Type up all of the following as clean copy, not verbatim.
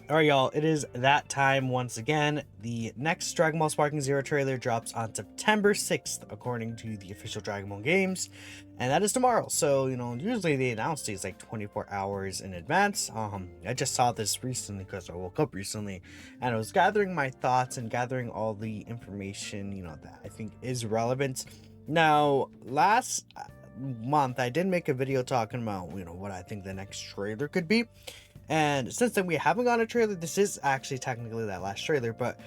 All right, y'all, it is that time once again. The next Dragon Ball Sparking Zero trailer drops on September 6th, according to the official Dragon Ball games, and that is tomorrow. So, usually they announce these like 24 hours in advance. I just saw this recently because I woke up recently, and I was gathering my thoughts and gathering all the information, that I think is relevant. Now, last month, I did make a video talking about, what I think the next trailer could be. And since then, we haven't got a trailer. This is actually technically that last trailer, but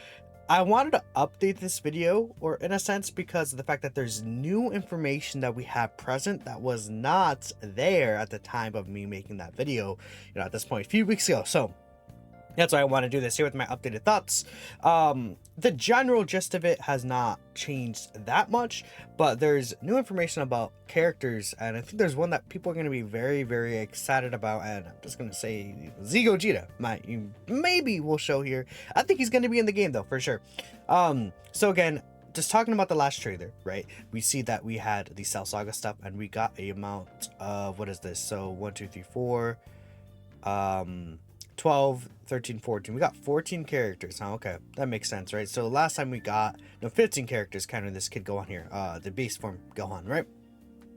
I wanted to update this video, or in a sense, because of the fact that there's new information that we have present that was not there at the time of me making that video, at this point, a few weeks ago. So that's why I want to do this here with my updated thoughts. The general gist of it has not changed that much, but there's new information about characters, and I think there's one that people are going to be very, very excited about, and I'm just going to say Z Gogeta maybe will show here. I think he's going to be in the game, though, for sure. So again, just talking about the last trailer, right? We see that we had the Cell Saga stuff, and we got a amount of, what is this? So 1, 2, 3, 4, 12, 13, 14. We got 14 characters. Huh? Okay, that makes sense, right? So last time we got 15 characters counting this kid Gohan here, the base form Gohan, right?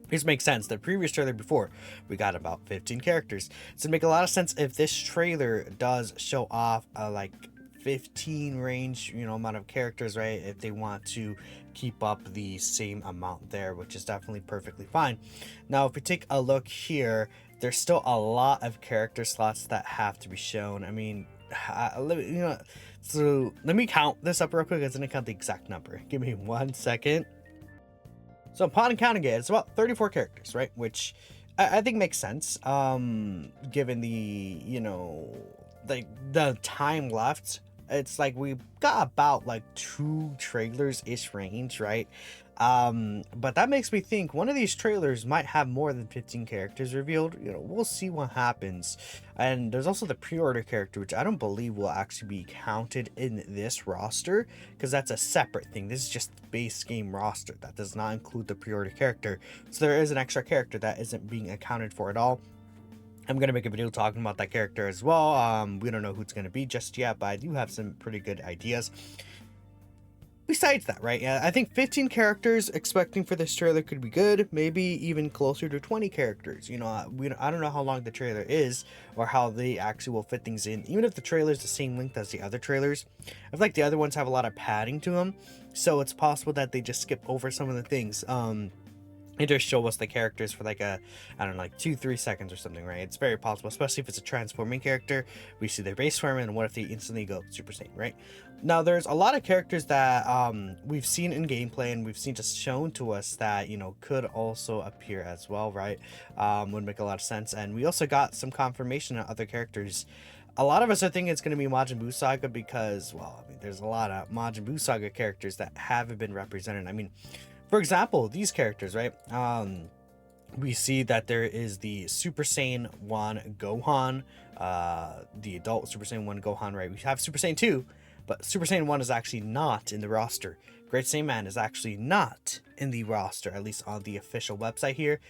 This makes sense. The previous trailer before, we got about 15 characters. So it make a lot of sense if this trailer does show off like 15 range, amount of characters, right? If they want to keep up the same amount there, which is definitely perfectly fine. Now, if we take a look here, there's still a lot of character slots that have to be shown. I mean, so let me count this up real quick. It's gonna count the exact number. Give me 1 second. So upon counting it, it's about 34 characters, right? Which I think makes sense, given the, like the time left. It's like we got about like 2 trailers ish range, right? But that makes me think one of these trailers might have more than 15 characters revealed. We'll see what happens. And there's also the pre-order character, which I don't believe will actually be counted in this roster, because that's a separate thing. This is just the base game roster. That does not include the pre-order character. So there is an extra character that isn't being accounted for at all. I'm going to make a video talking about that character as well. We don't know who it's going to be just yet, but I do have some pretty good ideas. Besides that, right, I think 15 characters expecting for this trailer could be good. Maybe even closer to 20 characters. I don't know how long the trailer is or how they actually will fit things in. Even if the trailer is the same length as the other trailers, I feel like the other ones have a lot of padding to them. So it's possible that they just skip over some of the things. It just show us the characters for like I don't know, like 2-3 seconds or something, right? It's very possible, especially if it's a transforming character. We see their base form, and what if they instantly go Super Saiyan, right? Now, there's a lot of characters that we've seen in gameplay, and we've seen just shown to us that, could also appear as well, right? Would make a lot of sense. And we also got some confirmation on other characters. A lot of us are thinking it's going to be Majin Buu Saga because, well, I mean, there's a lot of Majin Buu Saga characters that haven't been represented. I mean, for example, these characters, right? We see that there is the Super Saiyan 1 Gohan, the adult Super Saiyan 1 Gohan, right? We have Super Saiyan 2, but Super Saiyan 1 is actually not in the roster. Great Saiyan is actually not in the roster, at least on the official website here.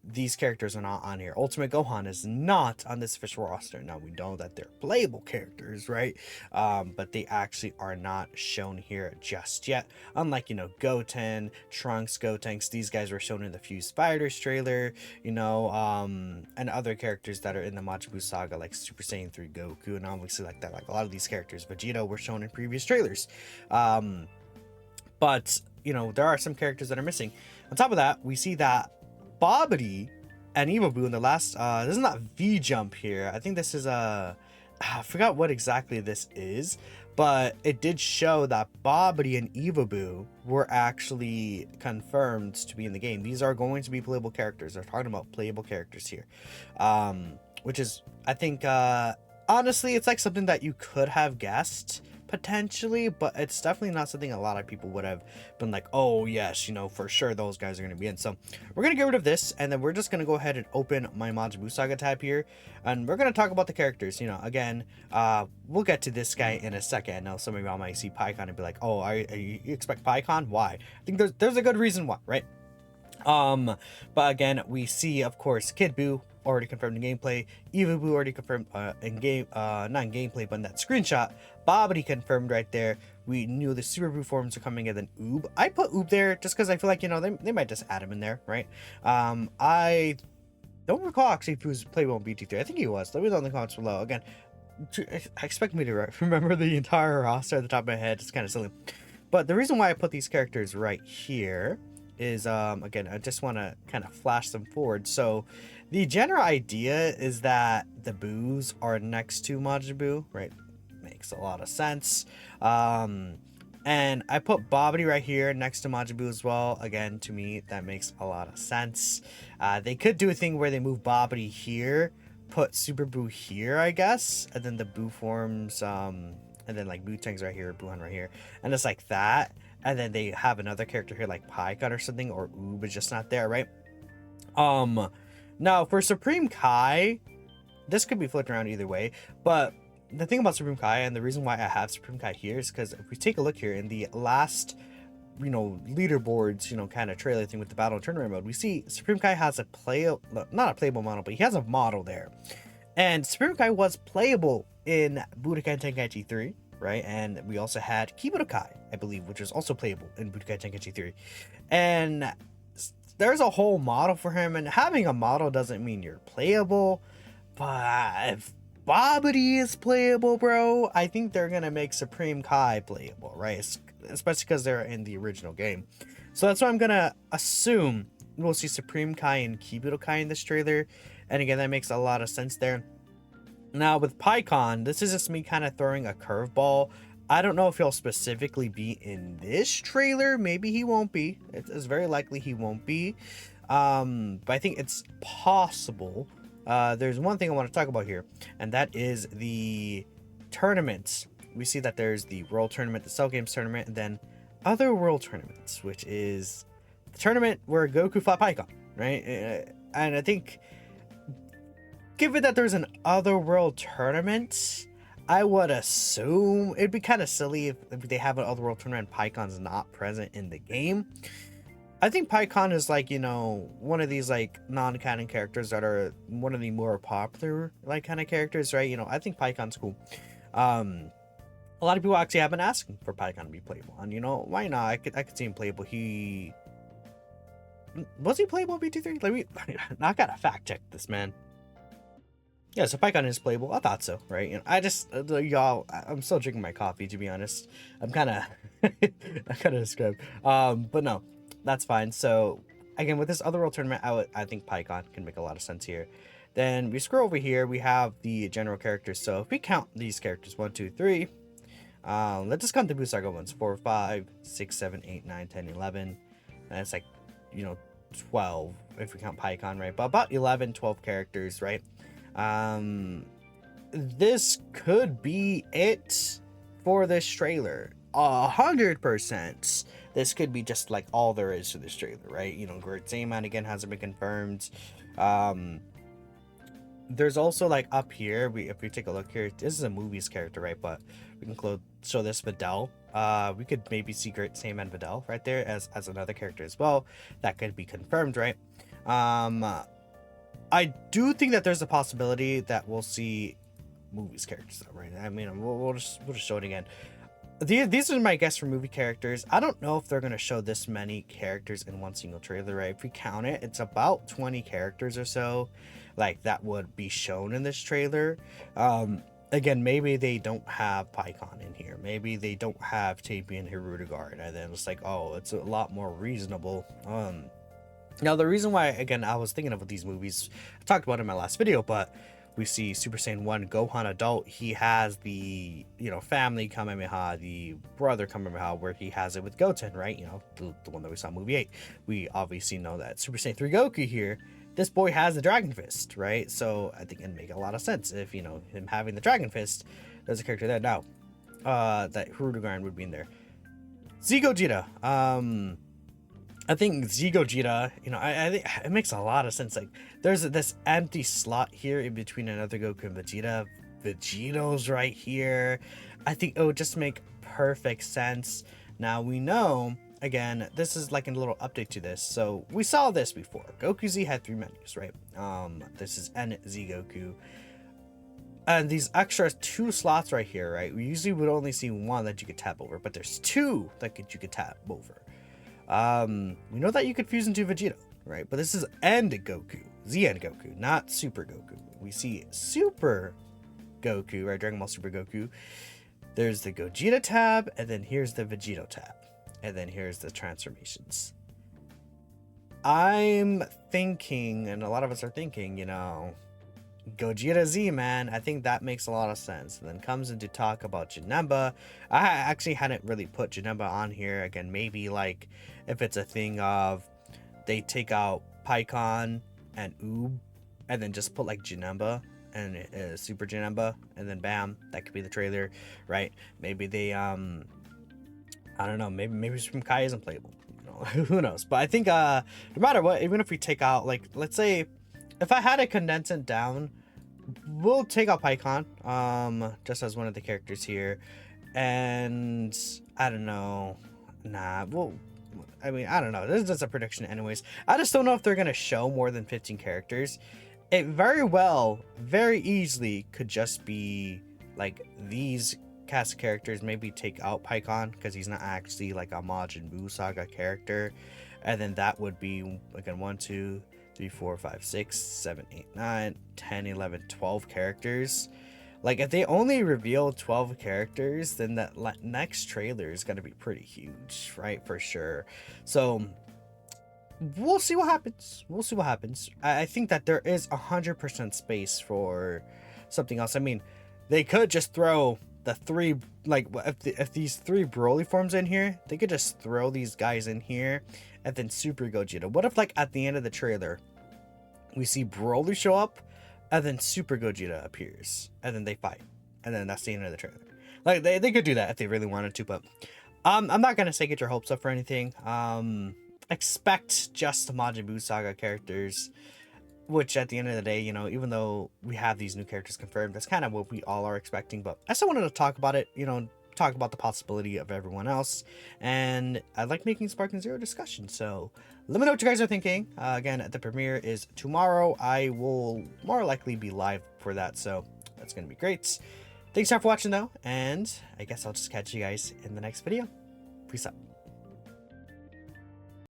These characters are not on here. Ultimate Gohan is not on this official roster. Now, we know that they're playable characters, right? But they actually are not shown here just yet. Unlike, Goten, Trunks, Gotenks, these guys were shown in the Fused Fighters trailer, and other characters that are in the Majin Buu Saga, like Super Saiyan 3 Goku, and obviously like that. Like a lot of these characters, Vegeta, were shown in previous trailers. But, there are some characters that are missing. On top of that, we see that Babidi and Evil Boo in the last this is not V jump here. I think this is I forgot what exactly this is, but it did show that Babidi and Evil Boo were actually confirmed to be in the game. These are going to be playable characters. They're talking about playable characters here, which is, I think, honestly, it's like something that you could have guessed potentially, but it's definitely not something a lot of people would have been like, oh yes, for sure those guys are going to be in. So we're going to get rid of this, and then we're just going to go ahead and open my Majin Buu Saga tab here, and we're going to talk about the characters. Again, we'll get to this guy in a second. Now some of y'all might see PyCon and be like, oh, you expect PyCon? Why? I think there's a good reason why, right? But again, we see, of course, Kid Buu, already confirmed in gameplay. Even Buu already confirmed in game, not in gameplay, but in that screenshot. Babidi confirmed right there. We knew the Super Buu forms are coming, and then Oob. I put Oob there just because I feel like, you know, they might just add him in there, right? I don't recall actually if he was playable in BT3. I think he was. Let me know in the comments below. Again, expect me to remember the entire roster at the top of my head. It's kind of silly. But the reason why I put these characters right here is, again, I just want to kind of flash them forward. So the general idea is that the Boos are next to Majin Buu, right? Makes a lot of sense. And I put Babidi right here next to Majin Buu as well. Again, to me, that makes a lot of sense. They could do a thing where they move Babidi here, put Super Buu here, I guess, and then the Buu forms, and then like Bootang's right here, Buuhan right here, and it's like that. And then they have another character here like Paikon or something, or Oob is just not there, right? Now for Supreme Kai, this could be flipped around either way, but the thing about Supreme Kai, and the reason why I have Supreme Kai here, is because if we take a look here in the last, you know, leaderboards, you know, kind of trailer thing with the battle tournament mode, we see Supreme Kai has a not a playable model, but he has a model there. And Supreme Kai was playable in Budokai Tenkaichi 3, right? And we also had Kibudo Kai, I believe, which was also playable in Budokai Tenkaichi 3. And there's a whole model for him, and having a model doesn't mean you're playable, but if Babidi is playable, bro, I think they're gonna make Supreme Kai playable, right? Especially because they're in the original game. So that's why I'm gonna assume we'll see Supreme Kai and Kibudo Kai in this trailer. And again, that makes a lot of sense there. Now with Paikon, this is just me kind of throwing a curveball. I don't know if he'll specifically be in this trailer. Maybe he won't be. It's very likely he won't be. But I think it's possible. There's one thing I want to talk about here, and that is the tournaments. We see that there's the World Tournament, the Cell Games Tournament, and then other World Tournaments, which is the tournament where Goku fought Paikon, right? And I think, given that there's an other World Tournament, I would assume it'd be kind of silly if they have an other World Tournament and Paikon's not present in the game. I think Paikon is like, you know, one of these like non-canon characters that are one of the more popular like kind of characters, right? You know, I think Paikon's cool. A lot of people actually have been asking for Paikon to be playable, and you know, why not? I could see him playable. Was he playable in BT3? Let me I gotta fact check this, man. Yeah, so Paikon is playable. I thought so, right? You know, I just y'all, I'm still drinking my coffee, to be honest. I'm kind of described. But no, that's fine. So again, with this other world tournament, I think Paikon can make a lot of sense here. Then we scroll over here, we have the general characters. So if we count these characters, 1, 2, 3, let's just count the Buu Saga ones, 4, 5, 6, 7, 8, 9, 10, 11. And it's like, you know, 12 if we count Paikon, right? But about 11, 12 characters, right? This could be it for this trailer. 100%. This could be just like all there is to this trailer, right? You know, Great Zayman again hasn't been confirmed. There's also like up here, if we take a look here, this is a movie's character, right? But we can show this Videl. We could maybe see Great Zayman Videl right there as another character as well. That could be confirmed, right? I do think that there's a possibility that we'll see movies characters though, right? I mean, we'll just show it again. These are my guess for movie characters. I don't know if they're going to show this many characters in one single trailer, right? If we count it, it's about 20 characters or so, like, that would be shown in this trailer. Again, maybe they don't have Paikon in here. Maybe they don't have Tapian and Hirudegarn, and then it's like, oh, it's a lot more reasonable. Now, the reason why, again, I was thinking of these movies, I talked about it in my last video, but we see Super Saiyan 1 Gohan adult. He has the, you know, family Kamehameha, the brother Kamehameha, where he has it with Goten, right? You know, the one that we saw in movie 8. We obviously know that Super Saiyan 3 Goku here, this boy has the Dragon Fist, right? So I think it'd make a lot of sense if, you know, him having the Dragon Fist, there's a character there. Now, that Hirudegarn would be in there. Z Gogeta. I think Z Gogeta, you know, I think it makes a lot of sense. Like, there's this empty slot here in between another Goku and Vegeta. Vegeto's right here. I think it would just make perfect sense. Now, we know again, this is like a little update to this. So we saw this before. Goku Z had 3 menus, right? This is NZ Goku. And these extra 2 slots right here, right? We usually would only see 1 that you could tap over, but there's 2 that you could tap over. We know that you could fuse into Vegeta, right? But this is End Goku, Z End Goku, not Super Goku. We see Super Goku, right? Dragon Ball Super Goku. There's the Gogeta tab, and then here's the Vegito tab, and then here's the transformations. I'm thinking, and a lot of us are thinking, you know, Gogeta Z, man. I think that makes a lot of sense. And then comes into talk about Janemba. I actually hadn't really put Janemba on here. Again, maybe like if it's a thing of they take out Pycon and Oob and then just put like Janemba and Super Janemba, and then bam, that could be the trailer, right? Maybe they I don't know, maybe Supreme Kai isn't playable, you know. Who knows? But I think no matter what, even if we take out, like, let's say if I had to condense it down, we'll take out Pycon just as one of the characters here, and I don't know, I mean, I don't know, this is just a prediction anyways. I just don't know if they're gonna show more than 15 characters. It very easily could just be like these cast of characters, maybe take out Pycon because he's not actually like a Majin Buu Saga character, and then that would be again 1 2 3 4 5 6 7 8 9 10 11 12 characters. Like, if they only reveal 12 characters, then that next trailer is going to be pretty huge, right? For sure. So we'll see what happens. I think that there is 100% space for something else. I mean, they could just throw the 3, like, if these 3 Broly forms in here, they could just throw these guys in here and then Super Gogeta. What if, like, at the end of the trailer we see Broly show up and then Super Gogeta appears and then they fight, and then that's the end of the trailer? Like, they could do that if they really wanted to, but I'm not gonna say get your hopes up for anything. Expect just the Majin Buu Saga characters, which at the end of the day, you know, even though we have these new characters confirmed, that's kind of what we all are expecting. But I still wanted to talk about it, you know, talk about the possibility of everyone else, and I like making Sparking Zero discussion. So let me know what you guys are thinking. Again, the premiere is tomorrow. I will more likely be live for that, so that's gonna be great. Thanks for watching though, and I guess I'll just catch you guys in the next video. Peace out.